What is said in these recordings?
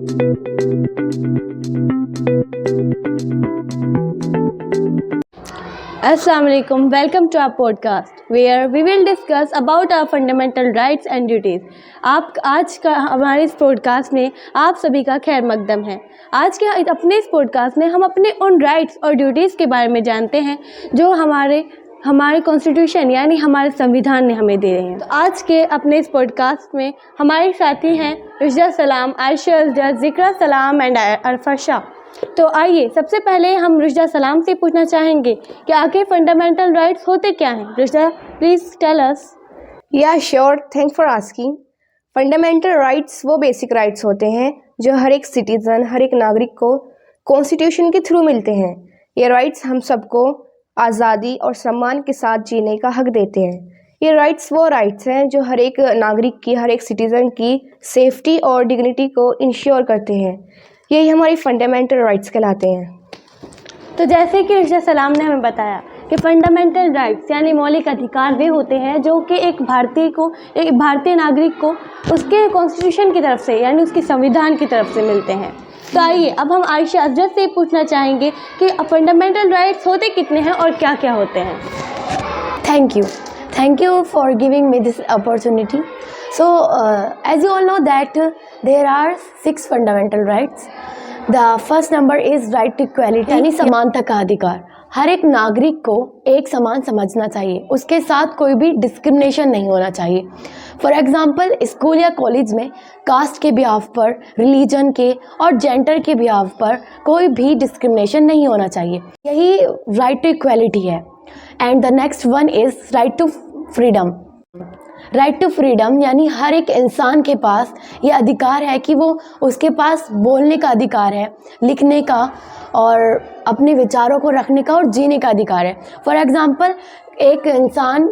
Assalamu alaikum. Welcome to our podcast where we will discuss about our fundamental rights and duties. आप आज का हमारे इस podcast में आप सभी का खैर मकदम है। आज के अपने इस पॉडकास्ट में हम अपने उन राइट्स और ड्यूटीज़ के बारे में जानते हैं जो हमारे कॉन्स्टिट्यूशन यानी हमारे संविधान ने हमें दे रहे हैं। तो आज के अपने इस पॉडकास्ट में हमारे साथी हैं रुशदा सलाम, आयशा अजदर, जिक्रा सलाम एंड अरफा शाह। तो आइए सबसे पहले हम रुशदा सलाम से पूछना चाहेंगे कि आखिर फंडामेंटल राइट्स होते क्या हैं। रुशदा, प्लीज़ टेल अस। या sure, thank for asking. Fundamental rights वो बेसिक राइट्स होते हैं जो हर एक सिटीज़न, हर एक नागरिक को कॉन्स्टिट्यूशन के थ्रू मिलते हैं। ये राइट्स हम सबको आज़ादी और सम्मान के साथ जीने का हक देते हैं। ये राइट्स वो राइट्स हैं जो हर एक नागरिक की, हर एक सिटीज़न की सेफ्टी और डिग्निटी को इंश्योर करते हैं। यही हमारी फंडामेंटल राइट्स कहलाते हैं। तो जैसे कि रुशदा सलाम ने हमें बताया कि फंडामेंटल राइट्स यानी मौलिक अधिकार वे होते हैं जो कि एक भारतीय नागरिक को उसके कॉन्स्टिट्यूशन की तरफ से यानी उसके संविधान की तरफ से मिलते हैं। तो आइए अब हम आयशा अजदर से पूछना चाहेंगे कि फंडामेंटल राइट्स होते कितने हैं और क्या क्या होते हैं। Thank you for giving me this opportunity. So, as you all know that there are 6 fundamental rights. The first number is right to equality, यानी समानता का अधिकार। हर एक नागरिक को एक समान समझना चाहिए, उसके साथ कोई भी डिस्क्रिमिनेशन नहीं होना चाहिए। फॉर एग्जांपल, स्कूल या कॉलेज में कास्ट के बिहाफ पर, रिलीजन के और जेंडर के बिहाफ पर कोई भी डिस्क्रिमिनेशन नहीं होना चाहिए। यही राइट टू इक्वालिटी है। And the next one is right to freedom. Right to freedom यानी हर एक इंसान के पास ये अधिकार है कि उसके पास बोलने का अधिकार है, लिखने का और अपने विचारों को रखने का और जीने का अधिकार है। फॉर एग्ज़ाम्पल, एक इंसान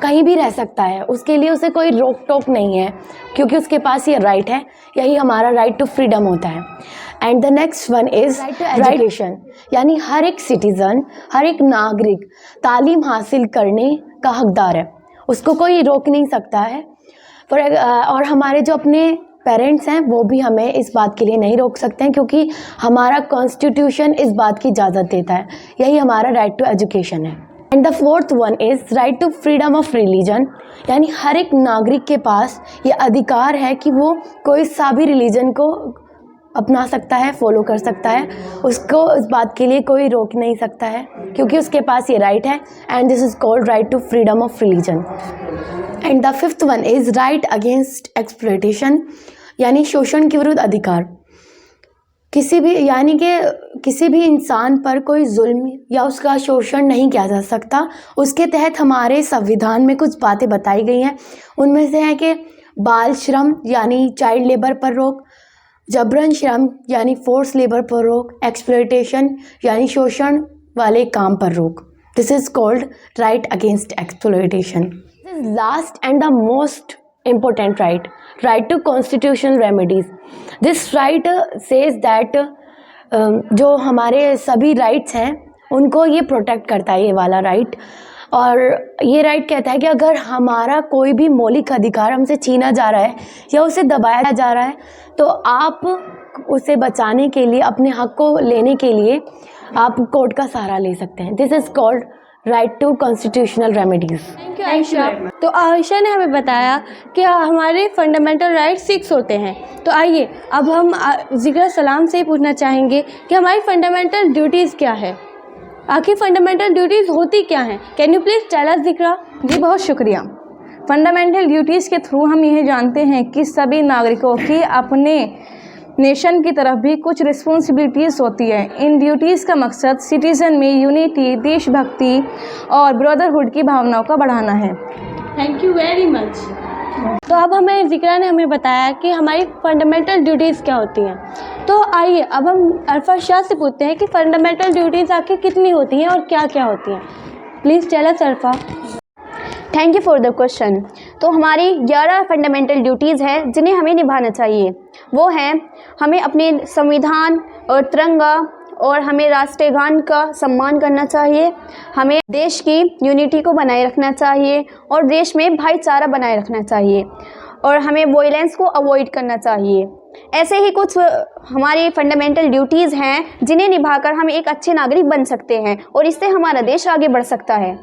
कहीं भी रह सकता है, उसके लिए उसे कोई रोक टोक नहीं है क्योंकि उसके पास ये राइट है। यही हमारा राइट टू फ्रीडम होता है। And the next one is right to education, यानी हर एक सिटीज़न, हर एक नागरिक तालीम हासिल करने का हकदार है, उसको कोई रोक नहीं सकता है। और हमारे जो अपने पेरेंट्स हैं वो भी हमें इस बात के लिए नहीं रोक सकते हैं क्योंकि हमारा कॉन्स्टिट्यूशन इस बात की इजाज़त देता है। यही हमारा राइट टू एजुकेशन है। And the fourth one is right to freedom of religion, यानी हर एक नागरिक के पास ये अधिकार है कि वो कोई सा भी रिलीजन को अपना सकता है, फॉलो कर सकता है, उसको इस बात के लिए कोई रोक नहीं सकता है क्योंकि उसके पास ये राइट है। And this is called right to freedom of religion. And the fifth one is right against exploitation, यानी शोषण के विरुद्ध अधिकार। किसी भी इंसान पर कोई जुल्म या उसका शोषण नहीं किया जा सकता। उसके तहत हमारे संविधान में कुछ बातें बताई गई हैं। उनमें से है कि बाल श्रम यानी चाइल्ड लेबर पर रोक, जबरन श्रम यानी फोर्स लेबर पर रोक, एक्सप्लॉयटेशन यानी शोषण वाले काम पर रोक। This is called right against exploitation. This is last and the most important right to constitutional remedies. This right says that जो हमारे सभी राइट्स हैं उनको ये प्रोटेक्ट करता है, ये वाला राइट। और ये राइट कहता है कि अगर हमारा कोई भी मौलिक अधिकार हमसे छीना जा रहा है या उसे दबाया जा रहा है तो आप उसे बचाने के लिए, अपने हक को लेने के लिए आप कोर्ट का सहारा ले सकते हैं। This is called right to constitutional remedies. Thank you Ayesha. तो आयशा ने हमें बताया कि हमारे फंडामेंटल राइट्स 6 होते हैं। तो आइए अब हम जिक्रा सलाम से पूछना चाहेंगे कि हमारी फंडामेंटल ड्यूटीज़ क्या है। आखिर फंडामेंटल ड्यूटीज़ होती क्या हैं? Can you please tell us Zikra? जी बहुत शुक्रिया। फंडामेंटल ड्यूटीज़ के थ्रू हम यह जानते हैं कि सभी नागरिकों की अपने नेशन की तरफ भी कुछ रिस्पॉन्सिबिलिटीज़ होती है। इन ड्यूटीज़ का मकसद सिटीज़न में यूनिटी, देशभक्ति और ब्रदरहुड की भावनाओं का बढ़ाना है। Thank you very much. तो अब जिक्रा ने हमें बताया कि हमारी फंडामेंटल ड्यूटीज़ क्या होती हैं। तो आइए अब हम अरफा शाह से पूछते हैं कि फंडामेंटल ड्यूटीज़ आखिर कितनी होती हैं और क्या क्या होती हैं। Please tell us Arfa. Thank you for the question. तो हमारी 11 फंडामेंटल ड्यूटीज़ हैं जिन्हें हमें निभाना चाहिए। वो हैं, हमें अपने संविधान और तिरंगा और हमें राष्ट्रीय गान का सम्मान करना चाहिए, हमें देश की यूनिटी को बनाए रखना चाहिए और देश में भाईचारा बनाए रखना चाहिए, और हमें वॉयलेंस को अवॉइड करना चाहिए। ऐसे ही कुछ हमारी फंडामेंटल ड्यूटीज़ हैं जिन्हें निभाकर हम एक अच्छे नागरिक बन सकते हैं और इससे हमारा देश आगे बढ़ सकता है।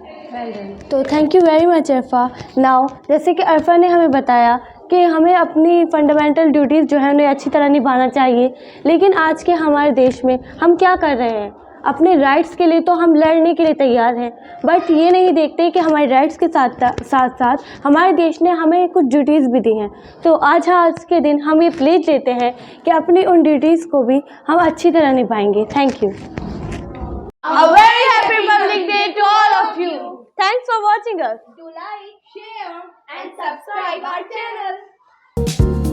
तो thank you very much Arfa. Now जैसे कि अरफा ने हमें बताया कि हमें अपनी फंडामेंटल ड्यूटीज़ जो है उन्हें अच्छी तरह निभाना चाहिए, लेकिन आज के हमारे देश में हम क्या कर रहे हैं, अपने राइट्स के लिए तो हम लड़ने के लिए तैयार हैं, बट ये नहीं देखते कि हमारे राइट्स के साथ साथ हमारे देश ने हमें कुछ ड्यूटीज़ भी दी हैं। तो आज के दिन हम ये प्लेज लेते हैं कि अपनी उन ड्यूटीज़ को भी हम अच्छी तरह निभाएंगे। Thank you. A very happy Republic Day to all of you. Thanks for watching us. Do like, share and subscribe our channel.